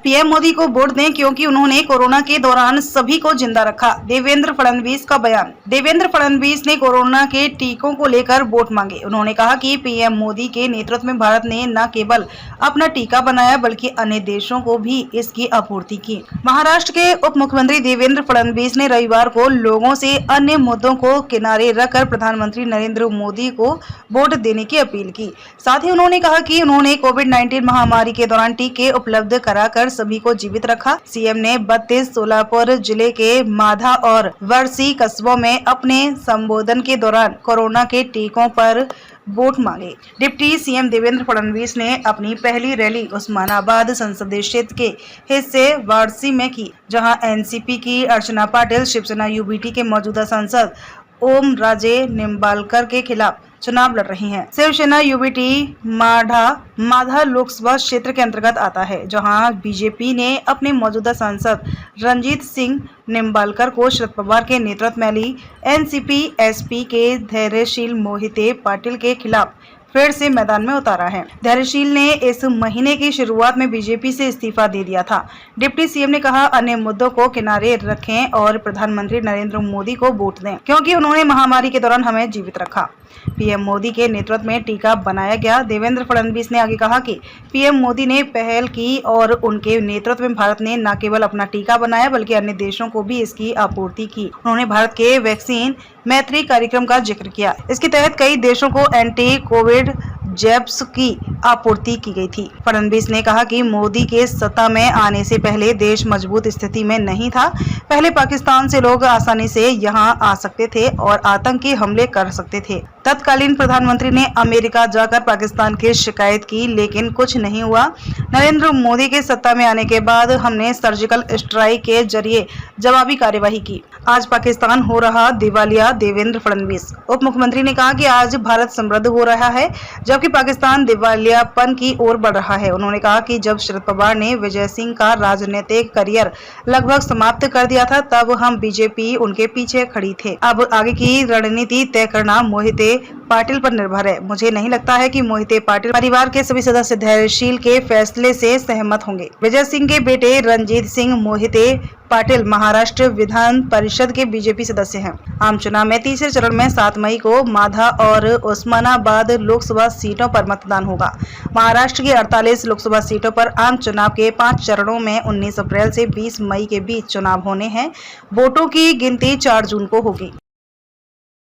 PM Modi को vote दें क्योंकि उन्होंने कोरोना के दौरान सभी को जिंदा रखा। देवेंद्र फडणवीस का बयान। देवेंद्र फडणवीस ने कोरोना के टीकों को लेकर वोट मांगे। उन्होंने कहा कि पीएम मोदी के नेतृत्व में भारत ने न केवल अपना टीका बनाया बल्कि अन्य देशों को भी इसकी आपूर्ति की। महाराष्ट्र के उप मुख्यमंत्री देवेंद्र फडणवीस ने रविवार को लोगों से अन्य मुद्दों को किनारे रखकर प्रधानमंत्री नरेंद्र मोदी को वोट देने की अपील की। साथ ही उन्होंने कहा कि उन्होंने कोविड-19 महामारी के दौरान टीके उपलब्ध कराकर सभी को जीवित रखा। सीएम ने 32 सोलापुर जिले के माधा और वर्सी कस्बों में अपने संबोधन के दौरान कोरोना के टीकों पर वोट मांगे। डिप्टी सीएम देवेंद्र फडणवीस ने अपनी पहली रैली उस्मानाबाद संसदीय क्षेत्र के हिस्से वाराणसी में की, जहां एनसीपी की अर्चना पाटिल शिवसेना यूबीटी के मौजूदा सांसद ओम राजे निम्बालकर के खिलाफ चुनाव लड़ रही हैं। शिवसेना यूबीटी माधा लोकसभा क्षेत्र के अंतर्गत आता है, जहां बीजेपी ने अपने मौजूदा सांसद रंजीत सिंह निम्बालकर को शरद पवार के नेतृत्व में ली एनसीपी एसपी के धैर्यशील मोहिते पाटिल के खिलाफ फिर से मैदान में उतारा है। धैर्यशील ने इस महीने की शुरुआत में बीजेपी से इस्तीफा दे दिया था। डिप्टी सीएम ने कहा, अन्य मुद्दों को किनारे रखें और प्रधानमंत्री नरेंद्र मोदी को वोट दें क्योंकि उन्होंने महामारी के दौरान हमें जीवित रखा। पीएम मोदी के नेतृत्व में टीका बनाया गया। देवेंद्र फडणवीस ने आगे कहा कि पीएम मोदी ने पहल की और उनके नेतृत्व में भारत ने न केवल अपना टीका बनाया बल्कि अन्य देशों को भी इसकी आपूर्ति की। उन्होंने भारत के वैक्सीन मैत्री कार्यक्रम का जिक्र किया। इसके तहत कई देशों को एंटी कोविड जैब्स की आपूर्ति की गई थी। फडणवीस ने कहा कि मोदी के सत्ता में आने से पहले देश मजबूत स्थिति में नहीं था। पहले पाकिस्तान से लोग आसानी से यहां आ सकते थे और आतंकी हमले कर सकते थे। तत्कालीन प्रधानमंत्री ने अमेरिका जाकर पाकिस्तान की शिकायत की, लेकिन कुछ नहीं हुआ। नरेंद्र मोदी के सत्ता में आने के बाद हमने सर्जिकल स्ट्राइक के जरिए जवाबी कार्यवाही की। आज पाकिस्तान हो रहा दिवालिया। देवेंद्र फडणवीस। उप मुख्यमंत्री ने कहा कि आज भारत समृद्ध हो रहा है जबकि पाकिस्तान दिवालियापन की ओर बढ़ रहा है। उन्होंने कहा कि जब शरद पवार ने विजय सिंह का राजनीतिक करियर लगभग समाप्त कर दिया था तब हम बीजेपी उनके पीछे खड़ी थे। अब आगे की रणनीति तय करना मोहिते पाटिल पर निर्भर है। मुझे नहीं लगता है कि मोहिते पाटिल परिवार के सभी सदस्य धैर्यशील के फैसले से सहमत होंगे। विजय सिंह के बेटे रंजीत सिंह मोहिते पाटिल महाराष्ट्र विधान परिषद के बीजेपी सदस्य हैं। आम चुनाव में तीसरे चरण में 7 मई को माधा और उस्मानाबाद लोकसभा सीटों पर मतदान होगा। महाराष्ट्र की 48 लोकसभा सीटों पर आम चुनाव के 5 चरणों में 19 अप्रैल से 20 मई के बीच चुनाव होने हैं। वोटों की गिनती 4 जून को होगी।